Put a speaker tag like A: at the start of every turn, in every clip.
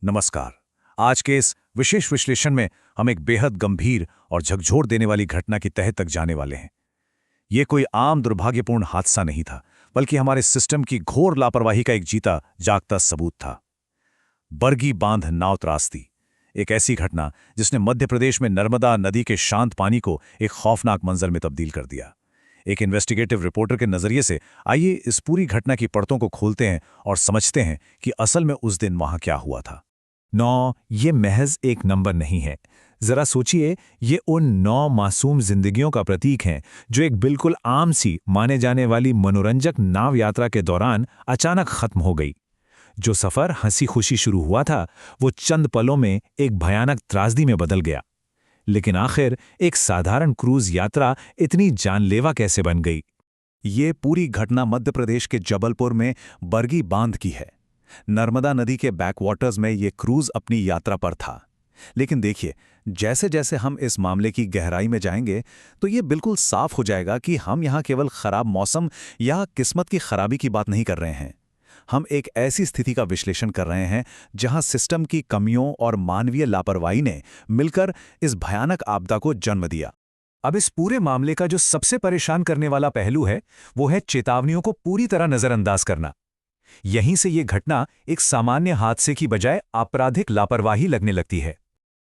A: नमस्कार। आज के इस विशेष विश्लेषण में हम एक बेहद गंभीर और झकझोर देने वाली घटना की तह तक जाने वाले हैं। ये कोई आम दुर्भाग्यपूर्ण हादसा नहीं था, बल्कि हमारे सिस्टम की घोर लापरवाही का एक जीता जागता सबूत था। बरगी बांध नाव त्रासदी, एक ऐसी घटना जिसने मध्य प्रदेश में नर्मदा नदी के शांत पानी को एक खौफनाक मंजर में तब्दील कर दिया। एक इन्वेस्टिगेटिव रिपोर्टर के नजरिए से आइए इस पूरी घटना की परतों को खोलते हैं और समझते हैं कि असल में उस दिन वहां क्या हुआ था।
B: ये महज एक नंबर नहीं है। जरा सोचिए, ये उन 9 मासूम जिंदगियों का प्रतीक हैं जो एक बिल्कुल आम सी माने जाने वाली मनोरंजक नाव यात्रा के दौरान अचानक खत्म हो गई। जो सफर हंसी खुशी शुरू हुआ था, वो चंद पलों में एक भयानक त्रासदी में बदल गया। लेकिन आखिर एक साधारण क्रूज यात्रा इतनी जानलेवा कैसे बन गई?
A: ये पूरी घटना मध्य प्रदेश के जबलपुर में बरगी बांध की है। नर्मदा नदी के बैकवाटर्स में ये क्रूज अपनी यात्रा पर था। लेकिन देखिए, जैसे जैसे हम इस मामले की गहराई में जाएंगे तो ये बिल्कुल साफ हो जाएगा कि हम यहाँ केवल खराब मौसम या किस्मत की खराबी की बात नहीं कर रहे हैं। हम एक ऐसी स्थिति का विश्लेषण कर रहे हैं जहां सिस्टम की कमियों और मानवीय लापरवाही ने मिलकर इस भयानक आपदा को जन्म दिया।
B: अब इस पूरे मामले का जो सबसे परेशान करने वाला पहलू है, वो है चेतावनियों को पूरी तरह नजरअंदाज करना। यहीं से ये घटना एक सामान्य हादसे की बजाय आपराधिक लापरवाही लगने लगती है।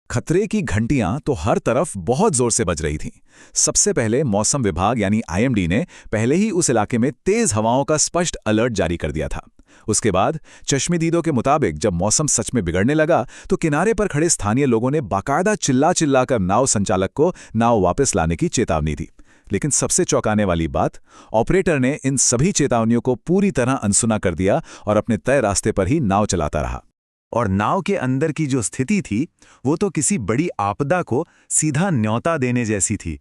C: खतरे की घंटियां तो हर तरफ बहुत जोर से बज रही थीं। सबसे पहले मौसम विभाग यानी आईएमडी ने पहले ही उस इलाके में तेज हवाओं का स्पष्ट अलर्ट जारी कर दिया था। उसके बाद चश्मदीदों के मुताबिक जब मौसम सच में बिगड़ने लगा तो किनारे पर खड़े स्थानीय लोगों ने बाकायदा चिल्ला-चिल्लाकर नाव संचालक को नाव वापस लाने की चेतावनी दी। लेकिन सबसे चौंकाने वाली बात, ऑपरेटर ने इन सभी चेतावनियों को पूरी तरह अनसुना कर दिया और अपने तय रास्ते पर ही नाव चलाता रहा।
A: और नाव के अंदर की जो स्थिति थी, वो तो किसी बड़ी आपदा को सीधा न्योता देने जैसी थी।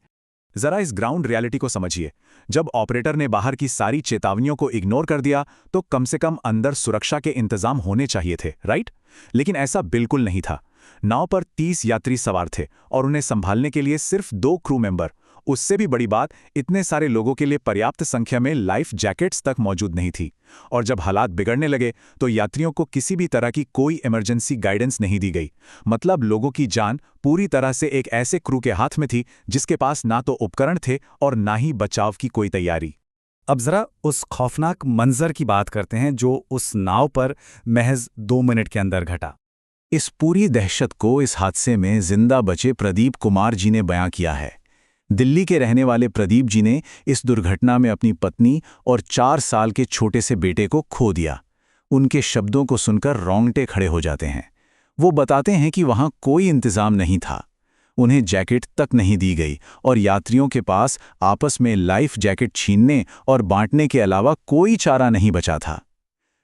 A: जरा इस ग्राउंड रियलिटी को समझिए। जब ऑपरेटर ने बाहर की सारी चेतावनियों को इग्नोर कर दिया तो कम से कम अंदर सुरक्षा के इंतजाम होने चाहिए थे, राइट? लेकिन ऐसा बिल्कुल नहीं था। नाव पर 30 यात्री सवार थे और उन्हें संभालने के लिए सिर्फ 2 क्रू मेंबर। उससे भी बड़ी बात, इतने सारे लोगों के लिए पर्याप्त संख्या में लाइफ जैकेट्स तक मौजूद नहीं थी। और जब हालात बिगड़ने लगे तो यात्रियों को किसी भी तरह की कोई इमरजेंसी गाइडेंस नहीं दी गई। मतलब लोगों की जान पूरी तरह से एक ऐसे क्रू के हाथ में थी जिसके पास ना तो उपकरण थे और ना ही बचाव की कोई तैयारी।
B: अब जरा उस खौफनाक मंजर की बात करते हैं जो उस नाव पर महज 2 मिनट के अंदर घटा।
C: इस पूरी दहशत को इस हादसे में जिंदा बचे प्रदीप कुमार जी ने बयां किया है। दिल्ली के रहने वाले प्रदीप जी ने इस दुर्घटना में अपनी पत्नी और 4 साल के छोटे से बेटे को खो दिया। उनके शब्दों को सुनकर रोंगटे खड़े हो जाते हैं। वो बताते हैं कि वहां कोई इंतजाम नहीं था, उन्हें जैकेट तक नहीं दी गई और यात्रियों के पास आपस में लाइफ जैकेट छीनने और बांटने के अलावा कोई चारा नहीं बचा था।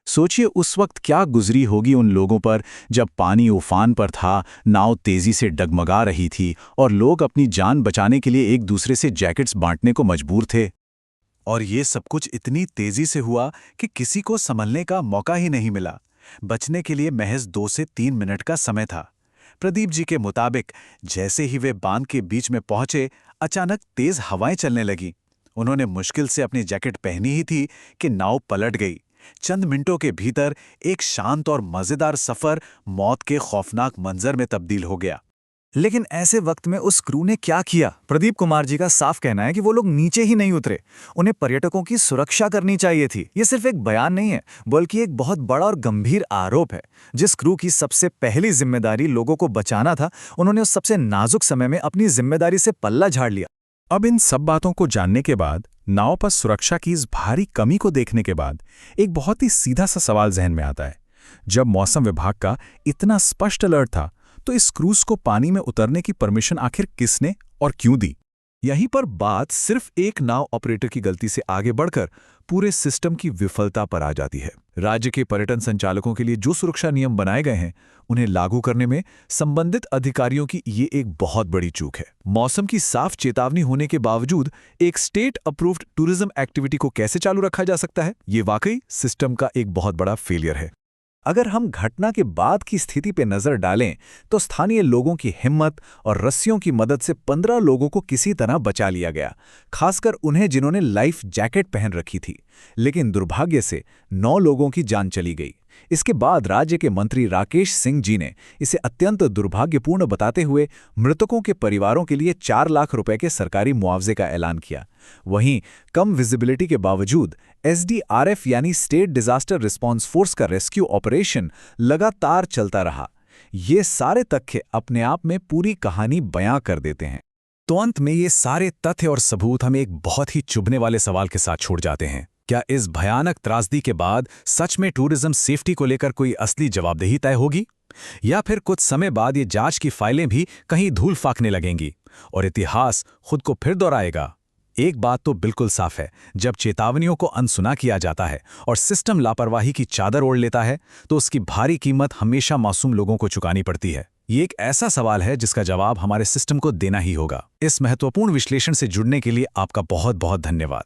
C: सोचिए उस वक्त क्या गुजरी होगी उन लोगों पर जब पानी उफान पर था, नाव तेजी से डगमगा रही थी और लोग अपनी जान बचाने के लिए एक दूसरे से जैकेट्स बांटने को मजबूर थे।
A: और ये सब कुछ इतनी तेजी से हुआ कि किसी को संभलने का मौका ही नहीं मिला। बचने के लिए महज 2 से 3 मिनट का समय था। प्रदीप जी के मुताबिक जैसे ही वे बांध के बीच में पहुंचे, अचानक तेज हवाएं चलने लगी। उन्होंने मुश्किल से अपनी जैकेट पहनी ही थी कि नाव पलट गई। चंद मिनटों के भीतर एक शांत और मजेदार सफर मौत के खौफनाक मंजर में तब्दील हो गया।
B: लेकिन ऐसे वक्त में उस क्रू ने क्या किया? प्रदीप कुमार जी का साफ कहना है कि वो लोग नीचे ही नहीं उतरे। उन्हें पर्यटकों की सुरक्षा करनी चाहिए थी। ये सिर्फ एक बयान नहीं है, बल्कि एक बहुत बड़ा और गंभीर आरोप है। जिस क्रू की सबसे पहली जिम्मेदारी लोगों को बचाना था, उन्होंने उस सबसे नाजुक समय में अपनी जिम्मेदारी से पल्ला झाड़ लिया।
C: अब इन सब बातों को जानने के बाद, नाव पर सुरक्षा की इस भारी कमी को देखने के बाद एक बहुत ही सीधा सा सवाल जहन में आता है। जब मौसम विभाग का इतना स्पष्ट अलर्ट था तो इस क्रूज को पानी में उतरने की परमिशन आखिर किसने और क्यों दी?
A: यहीं पर बात सिर्फ एक नाव ऑपरेटर की गलती से आगे बढ़कर पूरे सिस्टम की विफलता पर आ जाती है। राज्य के पर्यटन संचालकों के लिए जो सुरक्षा नियम बनाए गए हैं, उन्हें लागू करने में संबंधित अधिकारियों की ये एक बहुत बड़ी चूक है। मौसम की साफ चेतावनी होने के बावजूद एक स्टेट अप्रूव्ड टूरिज्म एक्टिविटी को कैसे चालू रखा जा सकता है? ये वाकई सिस्टम का एक बहुत बड़ा फेलियर है।
B: अगर हम घटना के बाद की स्थिति पर नजर डालें तो स्थानीय लोगों की हिम्मत और रस्सियों की मदद से 15 लोगों को किसी तरह बचा लिया गया, खासकर उन्हें जिन्होंने लाइफ जैकेट पहन रखी थी। लेकिन दुर्भाग्य से 9 लोगों की जान चली गई। इसके बाद राज्य के मंत्री राकेश सिंह जी ने इसे अत्यंत दुर्भाग्यपूर्ण बताते हुए मृतकों के परिवारों के लिए 4 लाख रुपए के सरकारी मुआवजे का ऐलान किया। वहीं कम विजिबिलिटी के बावजूद SDRF यानी स्टेट डिजास्टर रिस्पांस फोर्स का रेस्क्यू ऑपरेशन लगातार चलता रहा। ये सारे तथ्य अपने आप में पूरी कहानी बयां कर देते हैं। तो अंत में ये सारे तथ्य और सबूत हमें एक बहुत ही चुभने वाले सवाल के साथ छोड़ जाते हैं। क्या इस भयानक त्रासदी के बाद सच में टूरिज्म सेफ्टी को लेकर कोई असली जवाबदेही तय होगी, या फिर कुछ समय बाद ये जांच की फाइलें भी कहीं धूल फाकने लगेंगी और इतिहास खुद को फिर दोहराएगा? एक बात तो बिल्कुल साफ है, जब चेतावनियों को अनसुना किया जाता है और सिस्टम लापरवाही की चादर ओढ़ लेता है तो उसकी भारी कीमत हमेशा मासूम लोगों को चुकानी पड़ती है। ये एक ऐसा सवाल है जिसका जवाब हमारे सिस्टम को देना ही होगा। इस महत्वपूर्ण विश्लेषण से जुड़ने के लिए आपका बहुत बहुत धन्यवाद।